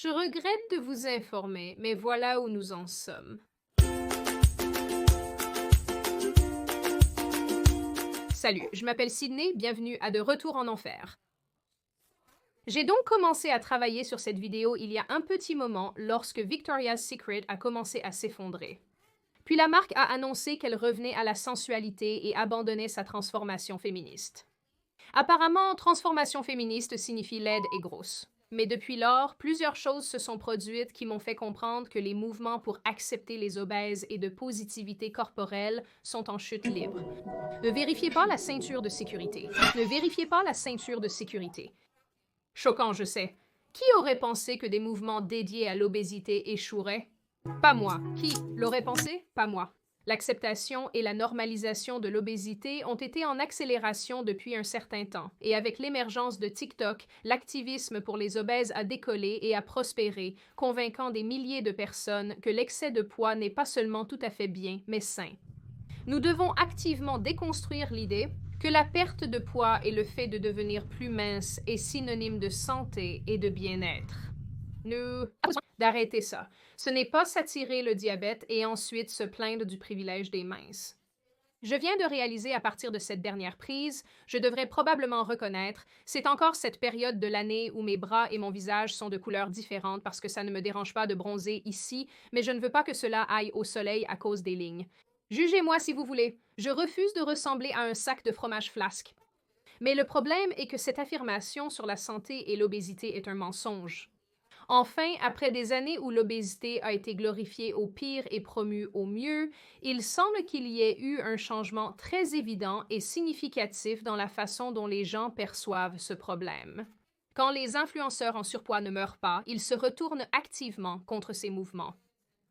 Je regrette de vous informer, mais voilà où nous en sommes. Salut, je m'appelle Sydney, bienvenue à De Retour en Enfer. J'ai donc commencé à travailler sur cette vidéo il y a un petit moment lorsque Victoria's Secret a commencé à s'effondrer. Puis la marque a annoncé qu'elle revenait à la sensualité et abandonnait sa transformation féministe. Apparemment, transformation féministe signifie laide et grosse. Mais depuis lors, plusieurs choses se sont produites qui m'ont fait comprendre que les mouvements pour accepter les obèses et de positivité corporelle sont en chute libre. Ne vérifiez pas la ceinture de sécurité. Ne vérifiez pas la ceinture de sécurité. Choquant, je sais. Qui aurait pensé que des mouvements dédiés à l'obésité échoueraient? Pas moi. Qui l'aurait pensé? Pas moi. L'acceptation et la normalisation de l'obésité ont été en accélération depuis un certain temps, et avec l'émergence de TikTok, l'activisme pour les obèses a décollé et a prospéré, convainquant des milliers de personnes que l'excès de poids n'est pas seulement tout à fait bien, mais sain. Nous devons activement déconstruire l'idée que la perte de poids et le fait de devenir plus mince est synonyme de santé et de bien-être. Nous avons besoin d'arrêter ça. Ce n'est pas s'attirer le diabète et ensuite se plaindre du privilège des minces. Je viens de réaliser à partir de cette dernière prise, je devrais probablement reconnaître, c'est encore cette période de l'année où mes bras et mon visage sont de couleurs différentes parce que ça ne me dérange pas de bronzer ici, mais je ne veux pas que cela aille au soleil à cause des lignes. Jugez-moi si vous voulez, je refuse de ressembler à un sac de fromage flasque. Mais le problème est que cette affirmation sur la santé et l'obésité est un mensonge. Enfin, après des années où l'obésité a été glorifiée au pire et promue au mieux, il semble qu'il y ait eu un changement très évident et significatif dans la façon dont les gens perçoivent ce problème. Quand les influenceurs en surpoids ne meurent pas, ils se retournent activement contre ces mouvements.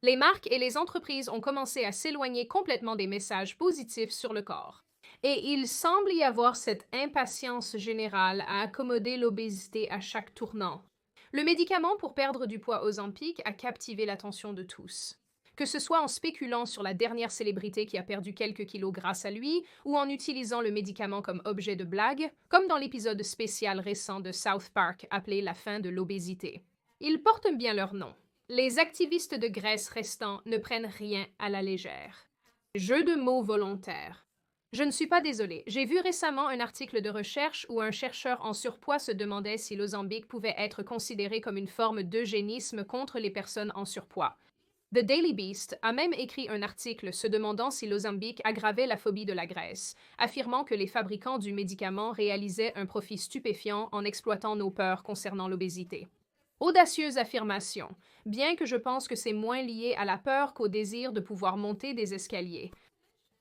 Les marques et les entreprises ont commencé à s'éloigner complètement des messages positifs sur le corps. Et il semble y avoir cette impatience générale à accommoder l'obésité à chaque tournant. Le médicament pour perdre du poids Ozempic a captivé l'attention de tous. Que ce soit en spéculant sur la dernière célébrité qui a perdu quelques kilos grâce à lui, ou en utilisant le médicament comme objet de blague, comme dans l'épisode spécial récent de South Park appelé La fin de l'obésité. Ils portent bien leur nom. Les activistes de graisse restants ne prennent rien à la légère. Jeu de mots volontaire. Je ne suis pas désolée. J'ai vu récemment un article de recherche où un chercheur en surpoids se demandait si l'Ozempic pouvait être considéré comme une forme d'eugénisme contre les personnes en surpoids. The Daily Beast a même écrit un article se demandant si l'Ozempic aggravait la phobie de la graisse, affirmant que les fabricants du médicament réalisaient un profit stupéfiant en exploitant nos peurs concernant l'obésité. Audacieuse affirmation, bien que je pense que c'est moins lié à la peur qu'au désir de pouvoir monter des escaliers.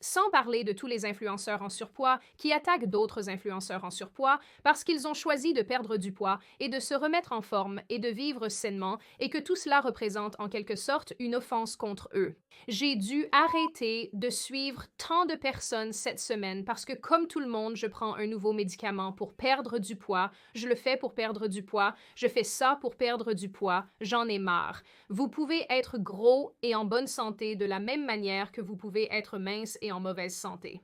Sans parler de tous les influenceurs en surpoids qui attaquent d'autres influenceurs en surpoids parce qu'ils ont choisi de perdre du poids et de se remettre en forme et de vivre sainement et que tout cela représente en quelque sorte une offense contre eux. J'ai dû arrêter de suivre tant de personnes cette semaine parce que comme tout le monde, je prends un nouveau médicament pour perdre du poids, je le fais pour perdre du poids, je fais ça pour perdre du poids, j'en ai marre. Vous pouvez être gros et en bonne santé de la même manière que vous pouvez être mince et en mauvaise santé.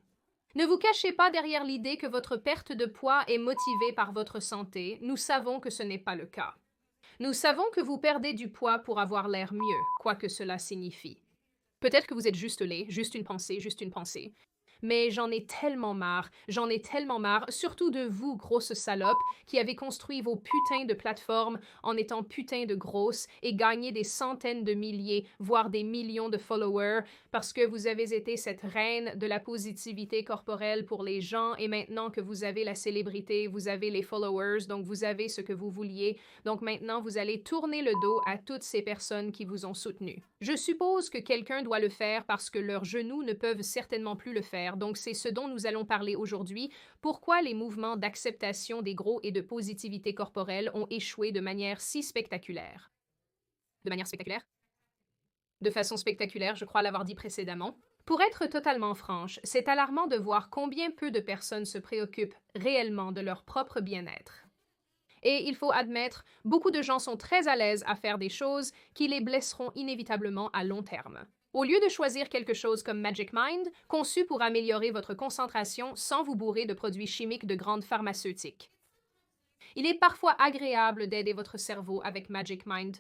Ne vous cachez pas derrière l'idée que votre perte de poids est motivée par votre santé. Nous savons que ce n'est pas le cas. Nous savons que vous perdez du poids pour avoir l'air mieux, quoi que cela signifie. Peut-être que vous êtes juste laid, juste une pensée, juste une pensée. Mais j'en ai tellement marre, surtout de vous, grosses salopes, qui avez construit vos putains de plateformes en étant putain de grosses et gagné des centaines de milliers, voire des millions de followers, parce que vous avez été cette reine de la positivité corporelle pour les gens, et maintenant que vous avez la célébrité, vous avez les followers, donc vous avez ce que vous vouliez, donc maintenant vous allez tourner le dos à toutes ces personnes qui vous ont soutenu. Je suppose que quelqu'un doit le faire parce que leurs genoux ne peuvent certainement plus le faire. Donc, c'est ce dont nous allons parler aujourd'hui. Pourquoi les mouvements d'acceptation des gros et de positivité corporelle ont échoué de manière si spectaculaire? De manière spectaculaire? De façon spectaculaire, je crois l'avoir dit précédemment. Pour être totalement franche, c'est alarmant de voir combien peu de personnes se préoccupent réellement de leur propre bien-être. Et il faut admettre, beaucoup de gens sont très à l'aise à faire des choses qui les blesseront inévitablement à long terme. Au lieu de choisir quelque chose comme Magic Mind, conçu pour améliorer votre concentration sans vous bourrer de produits chimiques de grande pharmaceutique. Il est parfois agréable d'aider votre cerveau avec Magic Mind.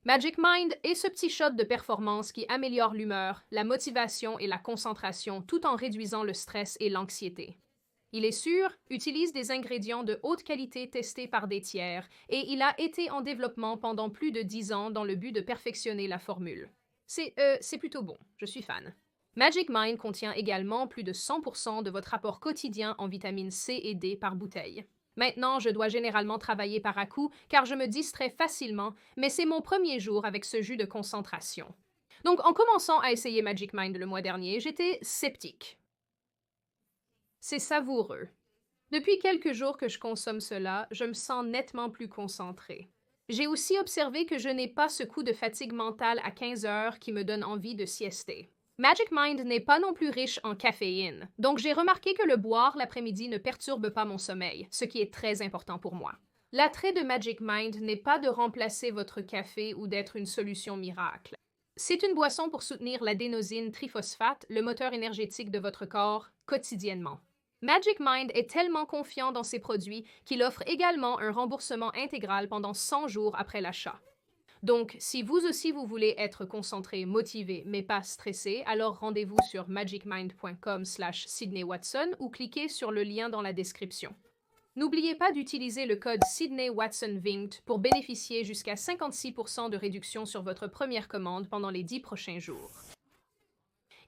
Magic Mind est ce petit shot de performance qui améliore l'humeur, la motivation et la concentration tout en réduisant le stress et l'anxiété. Il est sûr, utilise des ingrédients de haute qualité testés par des tiers et il a été en développement pendant plus de 10 ans dans le but de perfectionner la formule. C'est plutôt bon, je suis fan. Magic Mind contient également plus de 100% de votre apport quotidien en vitamines C et D par bouteille. Maintenant, je dois généralement travailler par à-coups car je me distrais facilement, mais c'est mon premier jour avec ce jus de concentration. Donc, en commençant à essayer Magic Mind le mois dernier, j'étais sceptique. C'est savoureux. Depuis quelques jours que je consomme cela, je me sens nettement plus concentrée. J'ai aussi observé que je n'ai pas ce coup de fatigue mentale à 15 heures qui me donne envie de siester. Magic Mind n'est pas non plus riche en caféine, donc j'ai remarqué que le boire l'après-midi ne perturbe pas mon sommeil, ce qui est très important pour moi. L'attrait de Magic Mind n'est pas de remplacer votre café ou d'être une solution miracle. C'est une boisson pour soutenir l'adénosine triphosphate, le moteur énergétique de votre corps, quotidiennement. Magic Mind est tellement confiant dans ses produits qu'il offre également un remboursement intégral pendant 100 jours après l'achat. Donc, si vous aussi vous voulez être concentré, motivé, mais pas stressé, alors rendez-vous sur magicmind.com/Sydney Watson ou cliquez sur le lien dans la description. N'oubliez pas d'utiliser le code Sydney Watson Vinct pour bénéficier jusqu'à 56% de réduction sur votre première commande pendant les 10 prochains jours.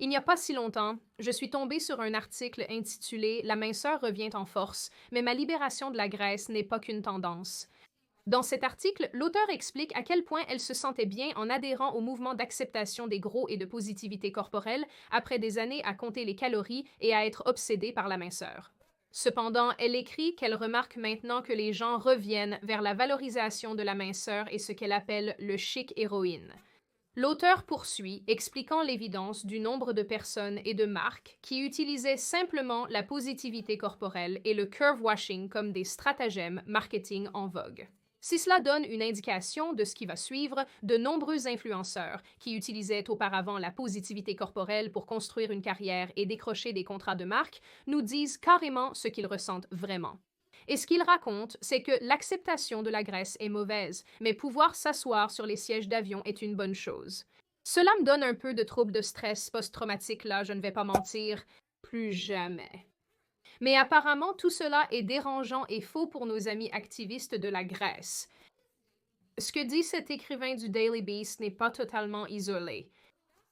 Il n'y a pas si longtemps, je suis tombée sur un article intitulé La minceur revient en force, mais ma libération de la graisse n'est pas qu'une tendance. Dans cet article, l'auteur explique à quel point elle se sentait bien en adhérant au mouvement d'acceptation des gros et de positivité corporelle après des années à compter les calories et à être obsédée par la minceur. Cependant, elle écrit qu'elle remarque maintenant que les gens reviennent vers la valorisation de la minceur et ce qu'elle appelle le chic héroïne. L'auteur poursuit, expliquant l'évidence du nombre de personnes et de marques qui utilisaient simplement la positivité corporelle et le curve washing comme des stratagèmes marketing en vogue. Si cela donne une indication de ce qui va suivre, de nombreux influenceurs qui utilisaient auparavant la positivité corporelle pour construire une carrière et décrocher des contrats de marque nous disent carrément ce qu'ils ressentent vraiment. Et ce qu'ils racontent, c'est que l'acceptation de la graisse est mauvaise, mais pouvoir s'asseoir sur les sièges d'avion est une bonne chose. Cela me donne un peu de trouble de stress post-traumatique là, je ne vais pas mentir, plus jamais. Mais apparemment, tout cela est dérangeant et faux pour nos amis activistes de la Grèce. Ce que dit cet écrivain du Daily Beast n'est pas totalement isolé.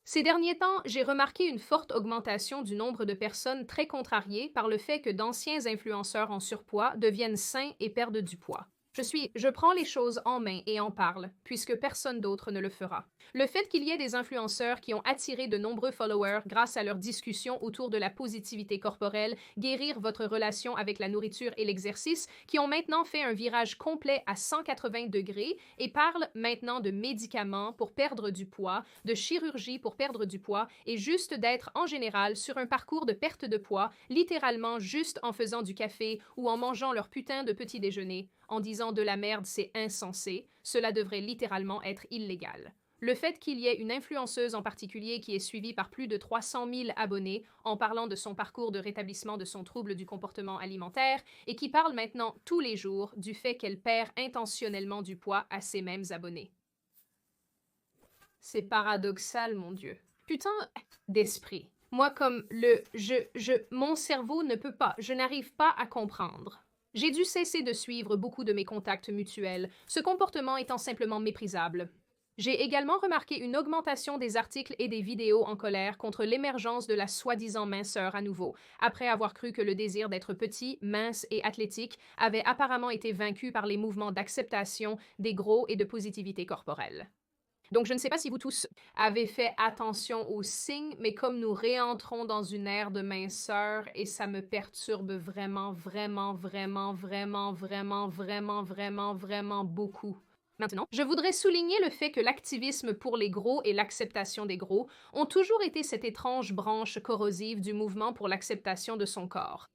Ces derniers temps, j'ai remarqué une forte augmentation du nombre de personnes très contrariées par le fait que d'anciens influenceurs en surpoids deviennent sains et perdent du poids. Je prends les choses en main et en parle, puisque personne d'autre ne le fera. Le fait qu'il y ait des influenceurs qui ont attiré de nombreux followers grâce à leurs discussions autour de la positivité corporelle, guérir votre relation avec la nourriture et l'exercice, qui ont maintenant fait un virage complet à 180 degrés et parlent maintenant de médicaments pour perdre du poids, de chirurgie pour perdre du poids et juste d'être en général sur un parcours de perte de poids, littéralement juste en faisant du café ou en mangeant leur putain de petit déjeuner, en disant de la merde, c'est insensé, cela devrait littéralement être illégal. Le fait qu'il y ait une influenceuse en particulier qui est suivie par plus de 300 000 abonnés en parlant de son parcours de rétablissement de son trouble du comportement alimentaire et qui parle maintenant tous les jours du fait qu'elle perd intentionnellement du poids à ses mêmes abonnés. C'est paradoxal, mon Dieu. Putain d'esprit. Moi, comme mon cerveau ne peut pas, je n'arrive pas à comprendre. J'ai dû cesser de suivre beaucoup de mes contacts mutuels, ce comportement étant simplement méprisable. J'ai également remarqué une augmentation des articles et des vidéos en colère contre l'émergence de la soi-disant minceur à nouveau, après avoir cru que le désir d'être petit, mince et athlétique avait apparemment été vaincu par les mouvements d'acceptation des gros et de positivité corporelle. Donc, je ne sais pas si vous tous avez fait attention aux signes, mais comme nous réentrons dans une ère de minceur et ça me perturbe vraiment, vraiment, vraiment, vraiment, vraiment, vraiment, vraiment, vraiment beaucoup. Maintenant, je voudrais souligner le fait que l'activisme pour les gros et l'acceptation des gros ont toujours été cette étrange branche corrosive du mouvement pour l'acceptation de son corps.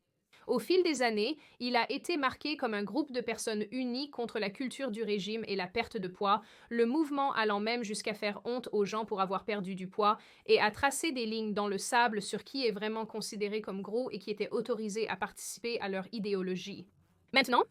Au fil des années, il a été marqué comme un groupe de personnes unies contre la culture du régime et la perte de poids, le mouvement allant même jusqu'à faire honte aux gens pour avoir perdu du poids et à tracer des lignes dans le sable sur qui est vraiment considéré comme gros et qui était autorisé à participer à leur idéologie. Maintenant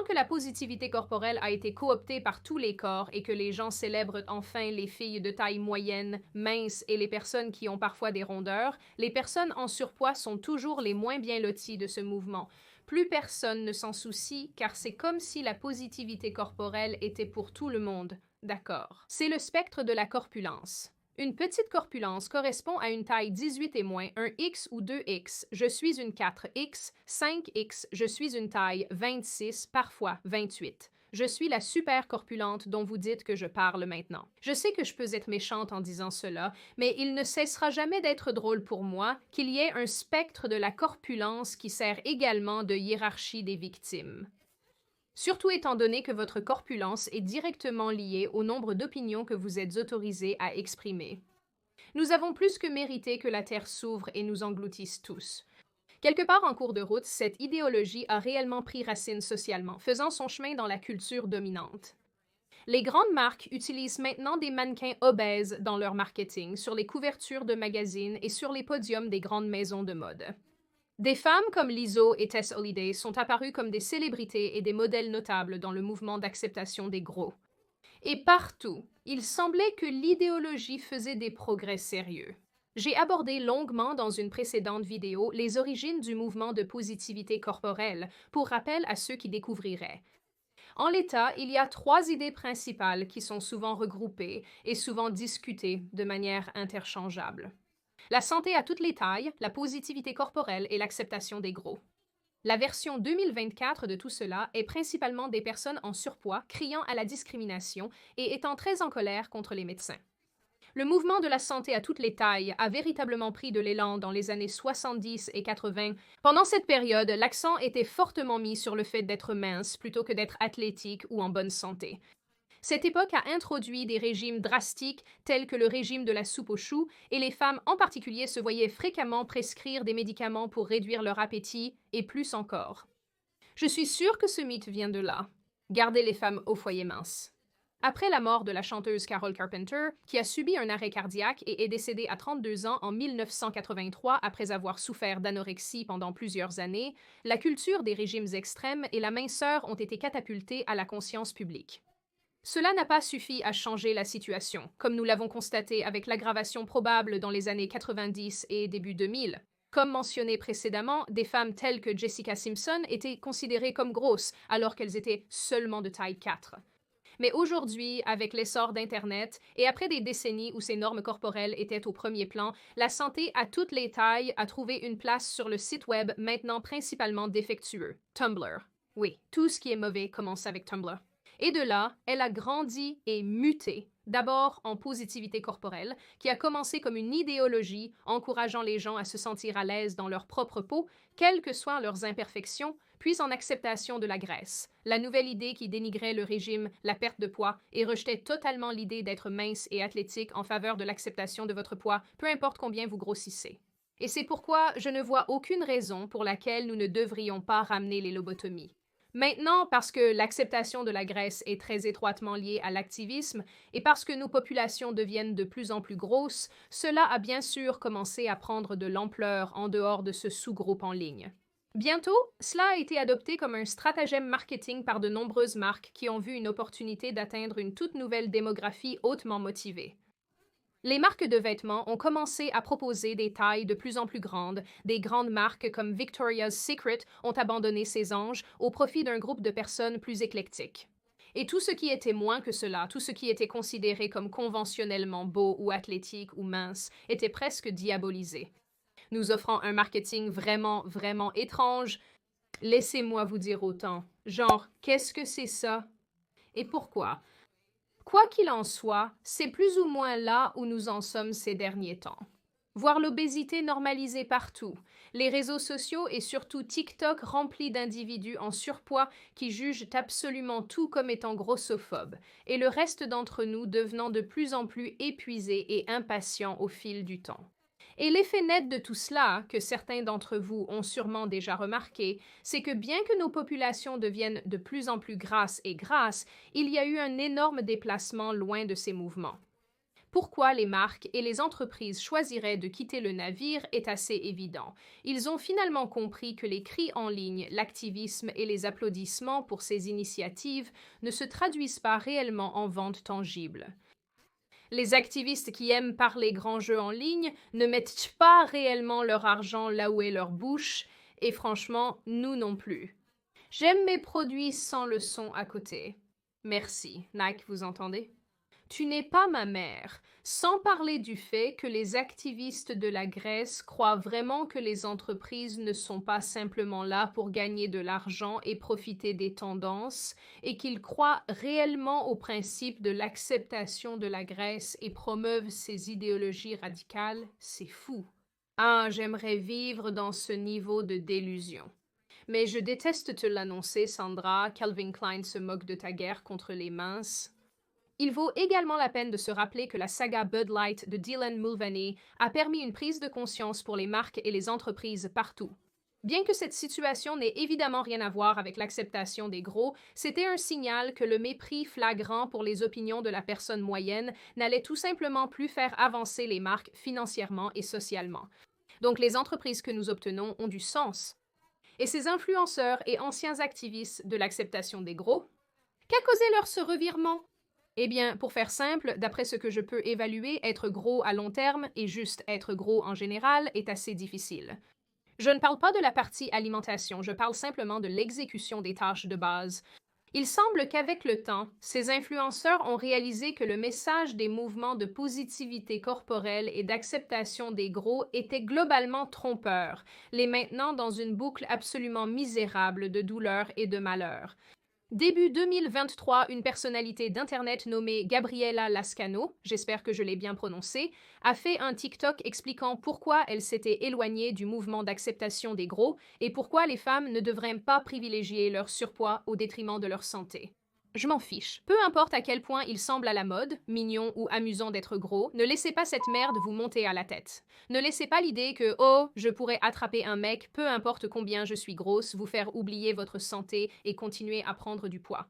que la positivité corporelle a été cooptée par tous les corps et que les gens célèbrent enfin les filles de taille moyenne, mince et les personnes qui ont parfois des rondeurs, les personnes en surpoids sont toujours les moins bien loties de ce mouvement. Plus personne ne s'en soucie car c'est comme si la positivité corporelle était pour tout le monde. D'accord. C'est le spectre de la corpulence. Une petite corpulence correspond à une taille 18 et moins, un X ou 2X. Je suis une 4X, 5X, je suis une taille 26, parfois 28. Je suis la super corpulente dont vous dites que je parle maintenant. Je sais que je peux être méchante en disant cela, mais il ne cessera jamais d'être drôle pour moi qu'il y ait un spectre de la corpulence qui sert également de hiérarchie des victimes. Surtout étant donné que votre corpulence est directement liée au nombre d'opinions que vous êtes autorisé à exprimer. Nous avons plus que mérité que la Terre s'ouvre et nous engloutisse tous. Quelque part en cours de route, cette idéologie a réellement pris racine socialement, faisant son chemin dans la culture dominante. Les grandes marques utilisent maintenant des mannequins obèses dans leur marketing, sur les couvertures de magazines et sur les podiums des grandes maisons de mode. Des femmes comme Lizzo et Tess Holliday sont apparues comme des célébrités et des modèles notables dans le mouvement d'acceptation des gros. Et partout, il semblait que l'idéologie faisait des progrès sérieux. J'ai abordé longuement dans une précédente vidéo les origines du mouvement de positivité corporelle, pour rappel à ceux qui découvriraient. En l'état, il y a 3 idées principales qui sont souvent regroupées et souvent discutées de manière interchangeable. La santé à toutes les tailles, la positivité corporelle et l'acceptation des gros. La version 2024 de tout cela est principalement des personnes en surpoids criant à la discrimination et étant très en colère contre les médecins. Le mouvement de la santé à toutes les tailles a véritablement pris de l'élan dans les années 70 et 80. Pendant cette période, l'accent était fortement mis sur le fait d'être mince plutôt que d'être athlétique ou en bonne santé. Cette époque a introduit des régimes drastiques tels que le régime de la soupe aux choux et les femmes en particulier se voyaient fréquemment prescrire des médicaments pour réduire leur appétit et plus encore. Je suis sûre que ce mythe vient de là. Garder les femmes au foyer mince. Après la mort de la chanteuse Carol Carpenter, qui a subi un arrêt cardiaque et est décédée à 32 ans en 1983 après avoir souffert d'anorexie pendant plusieurs années, la culture des régimes extrêmes et la minceur ont été catapultées à la conscience publique. Cela n'a pas suffi à changer la situation, comme nous l'avons constaté avec l'aggravation probable dans les années 90 et début 2000. Comme mentionné précédemment, des femmes telles que Jessica Simpson étaient considérées comme grosses alors qu'elles étaient seulement de taille 4. Mais aujourd'hui, avec l'essor d'Internet et après des décennies où ces normes corporelles étaient au premier plan, la santé à toutes les tailles a trouvé une place sur le site web maintenant principalement défectueux, Tumblr. Oui, tout ce qui est mauvais commence avec Tumblr. Et de là, elle a grandi et muté, d'abord en positivité corporelle, qui a commencé comme une idéologie encourageant les gens à se sentir à l'aise dans leur propre peau, quelles que soient leurs imperfections, puis en acceptation de la graisse, la nouvelle idée qui dénigrait le régime, la perte de poids, et rejetait totalement l'idée d'être mince et athlétique en faveur de l'acceptation de votre poids, peu importe combien vous grossissez. Et c'est pourquoi je ne vois aucune raison pour laquelle nous ne devrions pas ramener les lobotomies. Maintenant, parce que l'acceptation de la graisse est très étroitement liée à l'activisme et parce que nos populations deviennent de plus en plus grosses, cela a bien sûr commencé à prendre de l'ampleur en dehors de ce sous-groupe en ligne. Bientôt, cela a été adopté comme un stratagème marketing par de nombreuses marques qui ont vu une opportunité d'atteindre une toute nouvelle démographie hautement motivée. Les marques de vêtements ont commencé à proposer des tailles de plus en plus grandes. Des grandes marques comme Victoria's Secret ont abandonné ces anges au profit d'un groupe de personnes plus éclectiques. Et tout ce qui était moins que cela, tout ce qui était considéré comme conventionnellement beau ou athlétique ou mince, était presque diabolisé. Nous offrant un marketing vraiment, vraiment étrange. Laissez-moi vous dire autant. Genre, qu'est-ce que c'est ça? Et pourquoi? Quoi qu'il en soit, c'est plus ou moins là où nous en sommes ces derniers temps. Voir l'obésité normalisée partout, les réseaux sociaux et surtout TikTok remplis d'individus en surpoids qui jugent absolument tout comme étant grossophobes, et le reste d'entre nous devenant de plus en plus épuisés et impatients au fil du temps. Et l'effet net de tout cela, que certains d'entre vous ont sûrement déjà remarqué, c'est que bien que nos populations deviennent de plus en plus grasses et grasses, il y a eu un énorme déplacement loin de ces mouvements. Pourquoi les marques et les entreprises choisiraient de quitter le navire est assez évident. Ils ont finalement compris que les cris en ligne, l'activisme et les applaudissements pour ces initiatives ne se traduisent pas réellement en ventes tangibles. Les activistes qui aiment parler grands jeux en ligne ne mettent pas réellement leur argent là où est leur bouche, et franchement, nous non plus. J'aime mes produits sans le son à côté. Merci. Nike, vous entendez? Tu n'es pas ma mère, sans parler du fait que les activistes de la Grèce croient vraiment que les entreprises ne sont pas simplement là pour gagner de l'argent et profiter des tendances, et qu'ils croient réellement au principe de l'acceptation de la Grèce et promeuvent ces idéologies radicales, c'est fou. Ah, j'aimerais vivre dans ce niveau de délusion. Mais je déteste te l'annoncer, Sandra, Calvin Klein se moque de ta guerre contre les minces. Il vaut également la peine de se rappeler que la saga Bud Light de Dylan Mulvaney a permis une prise de conscience pour les marques et les entreprises partout. Bien que cette situation n'ait évidemment rien à voir avec l'acceptation des gros, c'était un signal que le mépris flagrant pour les opinions de la personne moyenne n'allait tout simplement plus faire avancer les marques financièrement et socialement. Donc les entreprises que nous obtenons ont du sens. Et ces influenceurs et anciens activistes de l'acceptation des gros, qu'a causé leur ce revirement? Eh bien, pour faire simple, d'après ce que je peux évaluer, être gros à long terme et juste être gros en général est assez difficile. Je ne parle pas de la partie alimentation, je parle simplement de l'exécution des tâches de base. Il semble qu'avec le temps, ces influenceurs ont réalisé que le message des mouvements de positivité corporelle et d'acceptation des gros était globalement trompeur, les maintenant dans une boucle absolument misérable de douleur et de malheur. Début 2023, une personnalité d'Internet nommée Gabriela Lascano, j'espère que je l'ai bien prononcé, a fait un TikTok expliquant pourquoi elle s'était éloignée du mouvement d'acceptation des gros et pourquoi les femmes ne devraient pas privilégier leur surpoids au détriment de leur santé. Je m'en fiche. Peu importe à quel point il semble à la mode, mignon ou amusant d'être gros, ne laissez pas cette merde vous monter à la tête. Ne laissez pas l'idée que, oh, je pourrais attraper un mec, peu importe combien je suis grosse, vous faire oublier votre santé et continuer à prendre du poids.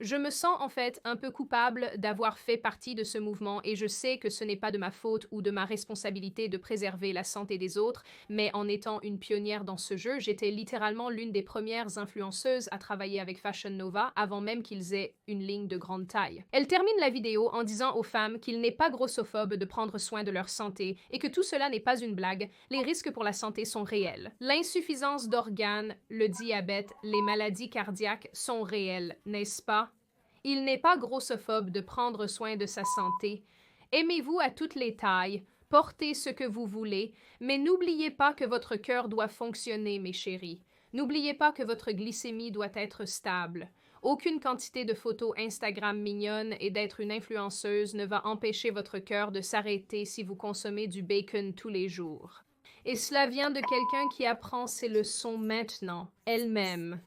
Je me sens en fait un peu coupable d'avoir fait partie de ce mouvement et je sais que ce n'est pas de ma faute ou de ma responsabilité de préserver la santé des autres, mais en étant une pionnière dans ce jeu, j'étais littéralement l'une des premières influenceuses à travailler avec Fashion Nova avant même qu'ils aient une ligne de grande taille. Elle termine la vidéo en disant aux femmes qu'il n'est pas grossophobe de prendre soin de leur santé et que tout cela n'est pas une blague, les risques pour la santé sont réels. L'insuffisance d'organes, le diabète, les maladies cardiaques sont réels, n'est-ce pas? Il n'est pas grossophobe de prendre soin de sa santé. Aimez-vous à toutes les tailles, portez ce que vous voulez, mais n'oubliez pas que votre cœur doit fonctionner, mes chéris. N'oubliez pas que votre glycémie doit être stable. Aucune quantité de photos Instagram mignonnes et d'être une influenceuse ne va empêcher votre cœur de s'arrêter si vous consommez du bacon tous les jours. Et cela vient de quelqu'un qui apprend ses leçons maintenant, elle-même.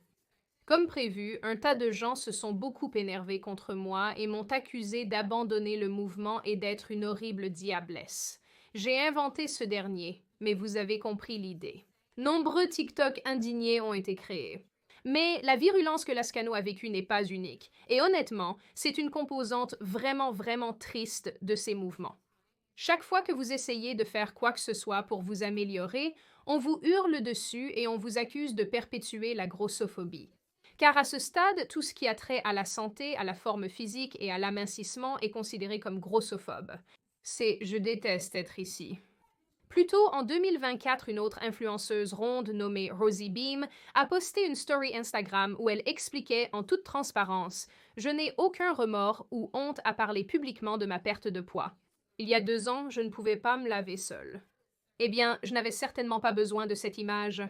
Comme prévu, un tas de gens se sont beaucoup énervés contre moi et m'ont accusé d'abandonner le mouvement et d'être une horrible diablesse. J'ai inventé ce dernier, mais vous avez compris l'idée. Nombreux TikTok indignés ont été créés. Mais la virulence que Lascano a vécue n'est pas unique, et honnêtement, c'est une composante vraiment triste de ces mouvements. Chaque fois que vous essayez de faire quoi que ce soit pour vous améliorer, on vous hurle dessus et on vous accuse de perpétuer la grossophobie. Car à ce stade, tout ce qui a trait à la santé, à la forme physique et à l'amincissement est considéré comme grossophobe. C'est « je déteste être ici ». Plus tôt, en 2024, une autre influenceuse ronde nommée Rosie Beam a posté une story Instagram où elle expliquait en toute transparence « Je n'ai aucun remords ou honte à parler publiquement de ma perte de poids. Il y a 2 ans, je ne pouvais pas me laver seule. » Eh bien, je n'avais certainement pas besoin de cette image.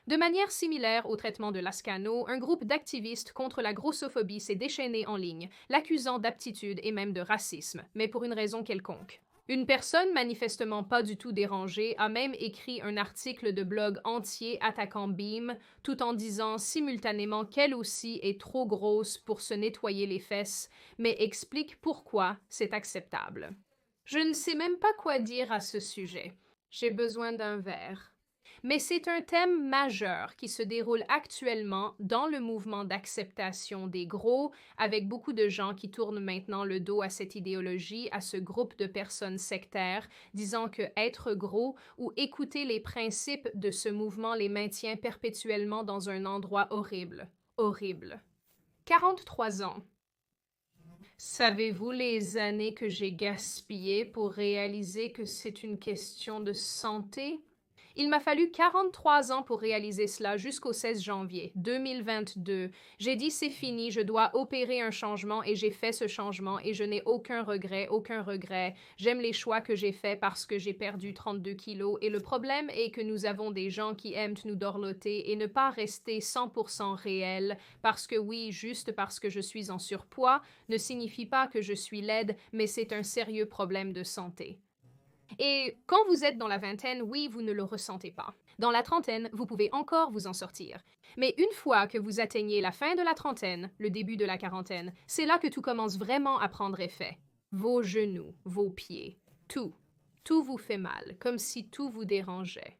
De manière similaire au traitement de Lascano, un groupe d'activistes contre la grossophobie s'est déchaîné en ligne, l'accusant d'aptitude et même de racisme, mais pour une raison quelconque. Une personne manifestement pas du tout dérangée a même écrit un article de blog entier attaquant Beam, tout en disant simultanément qu'elle aussi est trop grosse pour se nettoyer les fesses, mais explique pourquoi c'est acceptable. Je ne sais même pas quoi dire à ce sujet. J'ai besoin d'un verre. Mais c'est un thème majeur qui se déroule actuellement dans le mouvement d'acceptation des gros, avec beaucoup de gens qui tournent maintenant le dos à cette idéologie, à ce groupe de personnes sectaires, disant que être gros ou écouter les principes de ce mouvement les maintient perpétuellement dans un endroit horrible. Horrible. 43 ans. Savez-vous les années que j'ai gaspillées pour réaliser que c'est une question de santé? Il m'a fallu 43 ans pour réaliser cela jusqu'au 16 janvier 2022. J'ai dit c'est fini, je dois opérer un changement et j'ai fait ce changement et je n'ai aucun regret, aucun regret. J'aime les choix que j'ai faits parce que j'ai perdu 32 kilos et le problème est que nous avons des gens qui aiment nous dorloter et ne pas rester 100% réel parce que oui, juste parce que je suis en surpoids ne signifie pas que je suis laide, mais c'est un sérieux problème de santé. Et quand vous êtes dans la vingtaine, oui, vous ne le ressentez pas. Dans la trentaine, vous pouvez encore vous en sortir. Mais une fois que vous atteignez la fin de la trentaine, le début de la quarantaine, c'est là que tout commence vraiment à prendre effet. Vos genoux, vos pieds, tout. Tout vous fait mal, comme si tout vous dérangeait.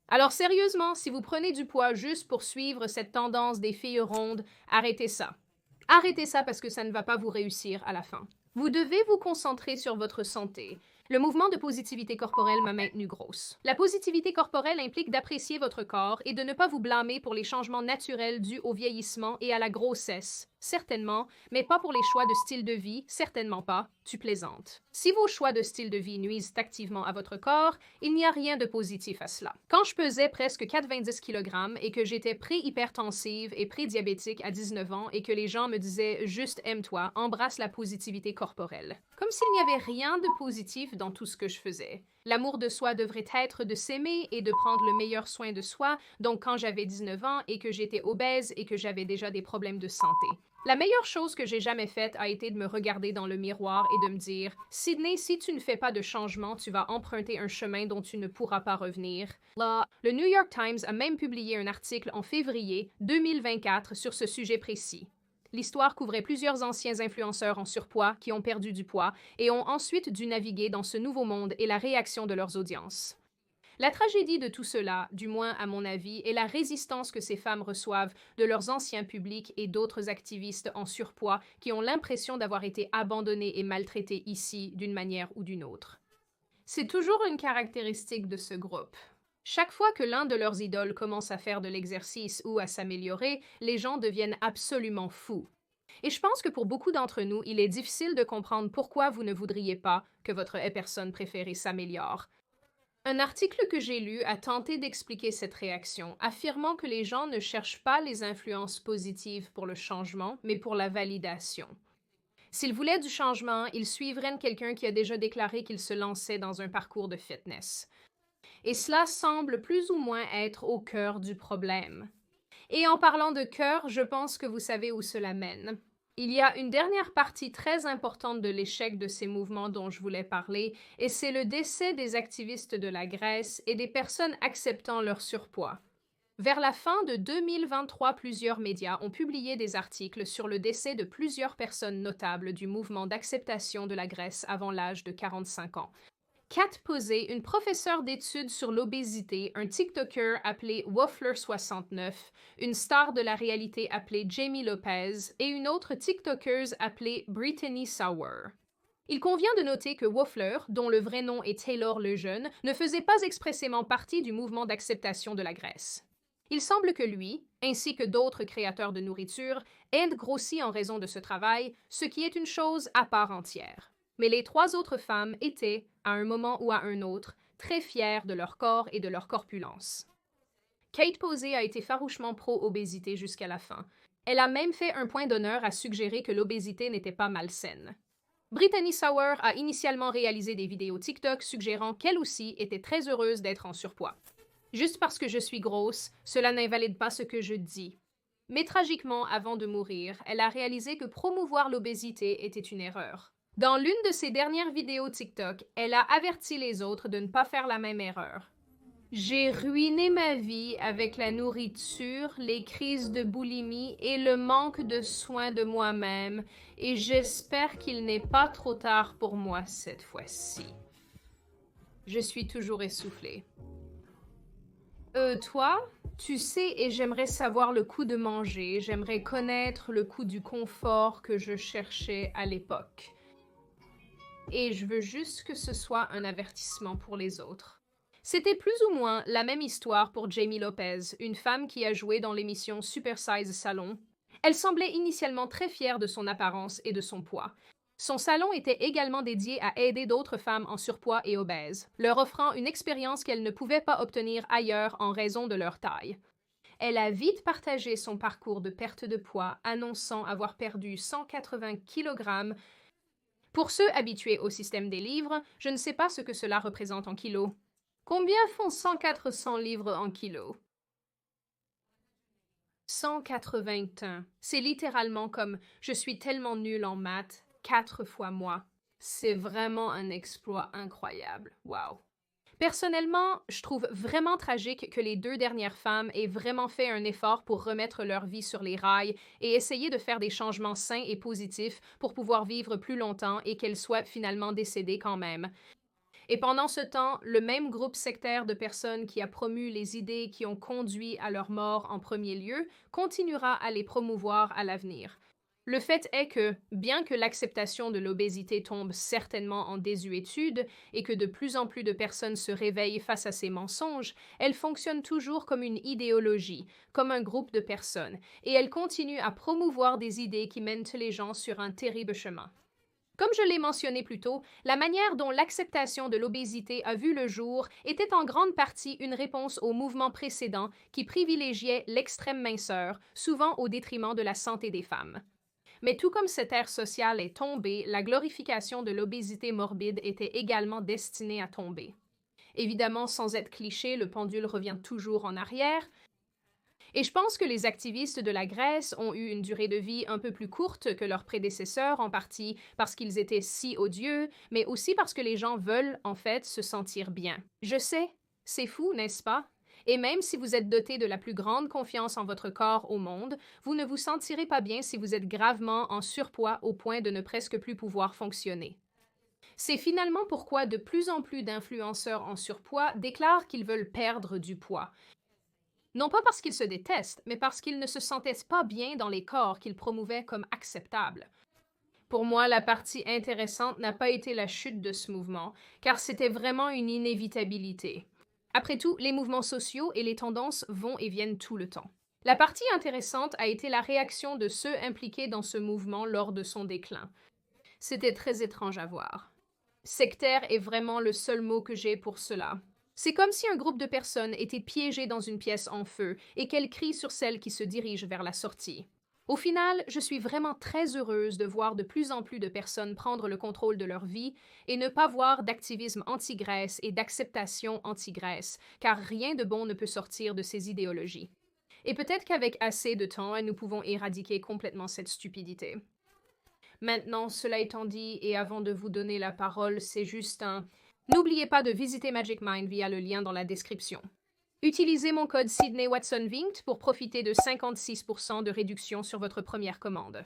Alors sérieusement, si vous prenez du poids juste pour suivre cette tendance des filles rondes, arrêtez ça. Arrêtez ça parce que ça ne va pas vous réussir à la fin. Vous devez vous concentrer sur votre santé. Le mouvement de positivité corporelle m'a maintenue grosse. La positivité corporelle implique d'apprécier votre corps et de ne pas vous blâmer pour les changements naturels dus au vieillissement et à la grossesse. Certainement, mais pas pour les choix de style de vie, certainement pas, tu plaisantes. Si vos choix de style de vie nuisent activement à votre corps, il n'y a rien de positif à cela. Quand je pesais presque 90 kg et que j'étais pré-hypertensive et pré-diabétique à 19 ans et que les gens me disaient « juste aime-toi, embrasse la positivité corporelle », comme s'il n'y avait rien de positif dans tout ce que je faisais. L'amour de soi devrait être de s'aimer et de prendre le meilleur soin de soi, donc quand j'avais 19 ans et que j'étais obèse et que j'avais déjà des problèmes de santé. La meilleure chose que j'ai jamais faite a été de me regarder dans le miroir et de me dire « Sydney, si tu ne fais pas de changement, tu vas emprunter un chemin dont tu ne pourras pas revenir. » Là, le New York Times a même publié un article en février 2024 sur ce sujet précis. L'histoire couvrait plusieurs anciens influenceurs en surpoids qui ont perdu du poids et ont ensuite dû naviguer dans ce nouveau monde et la réaction de leurs audiences. La tragédie de tout cela, du moins à mon avis, est la résistance que ces femmes reçoivent de leurs anciens publics et d'autres activistes en surpoids qui ont l'impression d'avoir été abandonnés et maltraités ici d'une manière ou d'une autre. C'est toujours une caractéristique de ce groupe. Chaque fois que l'un de leurs idoles commence à faire de l'exercice ou à s'améliorer, les gens deviennent absolument fous. Et je pense que pour beaucoup d'entre nous, il est difficile de comprendre pourquoi vous ne voudriez pas que votre personne préférée s'améliore. Un article que j'ai lu a tenté d'expliquer cette réaction, affirmant que les gens ne cherchent pas les influences positives pour le changement, mais pour la validation. S'ils voulaient du changement, ils suivraient quelqu'un qui a déjà déclaré qu'il se lançait dans un parcours de fitness. Et cela semble plus ou moins être au cœur du problème. Et en parlant de cœur, je pense que vous savez où cela mène. Il y a une dernière partie très importante de l'échec de ces mouvements dont je voulais parler, et c'est le décès des activistes de la Grèce et des personnes acceptant leur surpoids. Vers la fin de 2023, plusieurs médias ont publié des articles sur le décès de plusieurs personnes notables du mouvement d'acceptation de la Grèce avant l'âge de 45 ans. Kat Posey, une professeure d'études sur l'obésité, un TikToker appelé Waffler69, une star de la réalité appelée Jamie Lopez et une autre TikTokeuse appelée Brittany Sauer. Il convient de noter que Waffler, dont le vrai nom est Taylor Lejeune, ne faisait pas expressément partie du mouvement d'acceptation de la Grèce. Il semble que lui, ainsi que d'autres créateurs de nourriture, aient grossi en raison de ce travail, ce qui est une chose à part entière. Mais les trois autres femmes étaient, à un moment ou à un autre, très fières de leur corps et de leur corpulence. Kate Posey a été farouchement pro-obésité jusqu'à la fin. Elle a même fait un point d'honneur à suggérer que l'obésité n'était pas malsaine. Brittany Sauer a initialement réalisé des vidéos TikTok suggérant qu'elle aussi était très heureuse d'être en surpoids. Juste parce que je suis grosse, cela n'invalide pas ce que je dis. Mais tragiquement, avant de mourir, elle a réalisé que promouvoir l'obésité était une erreur. Dans l'une de ses dernières vidéos TikTok, elle a averti les autres de ne pas faire la même erreur. J'ai ruiné ma vie avec la nourriture, les crises de boulimie et le manque de soin de moi-même, et j'espère qu'il n'est pas trop tard pour moi cette fois-ci. Je suis toujours essoufflée. Toi, tu sais, et j'aimerais savoir le coût de manger, j'aimerais connaître le coût du confort que je cherchais à l'époque. Et je veux juste que ce soit un avertissement pour les autres. C'était plus ou moins la même histoire pour Jamie Lopez, une femme qui a joué dans l'émission Super Size Salon. Elle semblait initialement très fière de son apparence et de son poids. Son salon était également dédié à aider d'autres femmes en surpoids et obèses, leur offrant une expérience qu'elles ne pouvaient pas obtenir ailleurs en raison de leur taille. Elle a vite partagé son parcours de perte de poids, annonçant avoir perdu 180 kg. Pour ceux habitués au système des livres, je ne sais pas ce que cela représente en kilos. Combien font 100-400 livres en kilos? 181. C'est littéralement comme je suis tellement nulle en maths, 4 fois moi. C'est vraiment un exploit incroyable. Wow. Personnellement, je trouve vraiment tragique que les deux dernières femmes aient vraiment fait un effort pour remettre leur vie sur les rails et essayer de faire des changements sains et positifs pour pouvoir vivre plus longtemps et qu'elles soient finalement décédées quand même. Et pendant ce temps, le même groupe sectaire de personnes qui a promu les idées qui ont conduit à leur mort en premier lieu continuera à les promouvoir à l'avenir. Le fait est que, bien que l'acceptation de l'obésité tombe certainement en désuétude et que de plus en plus de personnes se réveillent face à ces mensonges, elle fonctionne toujours comme une idéologie, comme un groupe de personnes, et elle continue à promouvoir des idées qui mènent les gens sur un terrible chemin. Comme je l'ai mentionné plus tôt, la manière dont l'acceptation de l'obésité a vu le jour était en grande partie une réponse au mouvement précédent qui privilégiait l'extrême minceur, souvent au détriment de la santé des femmes. Mais tout comme cette ère sociale est tombée, la glorification de l'obésité morbide était également destinée à tomber. Évidemment, sans être cliché, le pendule revient toujours en arrière, et je pense que les activistes de la Grèce ont eu une durée de vie un peu plus courte que leurs prédécesseurs, en partie parce qu'ils étaient si odieux, mais aussi parce que les gens veulent, en fait, se sentir bien. Je sais, c'est fou, n'est-ce pas? Et même si vous êtes doté de la plus grande confiance en votre corps au monde, vous ne vous sentirez pas bien si vous êtes gravement en surpoids au point de ne presque plus pouvoir fonctionner. C'est finalement pourquoi de plus en plus d'influenceurs en surpoids déclarent qu'ils veulent perdre du poids. Non pas parce qu'ils se détestent, mais parce qu'ils ne se sentaient pas bien dans les corps qu'ils promouvaient comme acceptables. Pour moi, la partie intéressante n'a pas été la chute de ce mouvement, car c'était vraiment une inévitabilité. Après tout, les mouvements sociaux et les tendances vont et viennent tout le temps. La partie intéressante a été la réaction de ceux impliqués dans ce mouvement lors de son déclin. C'était très étrange à voir. Sectaire est vraiment le seul mot que j'ai pour cela. C'est comme si un groupe de personnes était piégé dans une pièce en feu et qu'elles crient sur celle qui se dirige vers la sortie. Au final, je suis vraiment très heureuse de voir de plus en plus de personnes prendre le contrôle de leur vie et ne pas voir d'activisme anti-Grèce et d'acceptation anti-Grèce, car rien de bon ne peut sortir de ces idéologies. Et peut-être qu'avec assez de temps, nous pouvons éradiquer complètement cette stupidité. Maintenant, cela étant dit, et avant de vous donner la parole, c'est juste un... N'oubliez pas de visiter Magic Mind via le lien dans la description. Utilisez mon code Sydney Watson Vinct pour profiter de 56% de réduction sur votre première commande.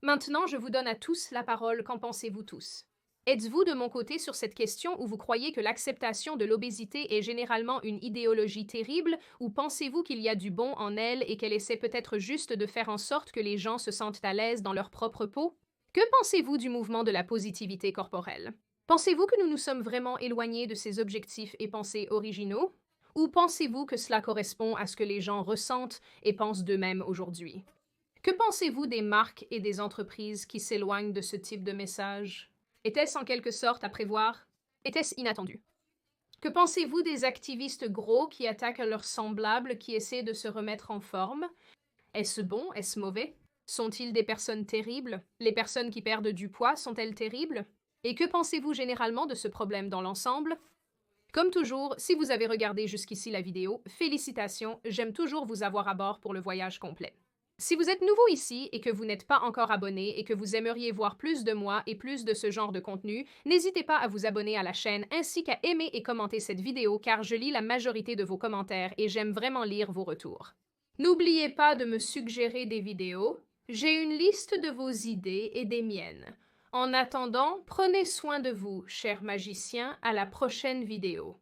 Maintenant, je vous donne à tous la parole. Qu'en pensez-vous tous? Êtes-vous de mon côté sur cette question où vous croyez que l'acceptation de l'obésité est généralement une idéologie terrible ou pensez-vous qu'il y a du bon en elle et qu'elle essaie peut-être juste de faire en sorte que les gens se sentent à l'aise dans leur propre peau? Que pensez-vous du mouvement de la positivité corporelle? Pensez-vous que nous nous sommes vraiment éloignés de ces objectifs et pensées originaux? Ou pensez-vous que cela correspond à ce que les gens ressentent et pensent d'eux-mêmes aujourd'hui? Que pensez-vous des marques et des entreprises qui s'éloignent de ce type de message? Était-ce en quelque sorte à prévoir? Était-ce inattendu? Que pensez-vous des activistes gros qui attaquent leurs semblables qui essaient de se remettre en forme? Est-ce bon? Est-ce mauvais? Sont-ils des personnes terribles? Les personnes qui perdent du poids sont-elles terribles? Et que pensez-vous généralement de ce problème dans l'ensemble? Comme toujours, si vous avez regardé jusqu'ici la vidéo, félicitations, j'aime toujours vous avoir à bord pour le voyage complet. Si vous êtes nouveau ici et que vous n'êtes pas encore abonné et que vous aimeriez voir plus de moi et plus de ce genre de contenu, n'hésitez pas à vous abonner à la chaîne ainsi qu'à aimer et commenter cette vidéo car je lis la majorité de vos commentaires et j'aime vraiment lire vos retours. N'oubliez pas de me suggérer des vidéos. J'ai une liste de vos idées et des miennes. En attendant, prenez soin de vous, chers magiciens, à la prochaine vidéo.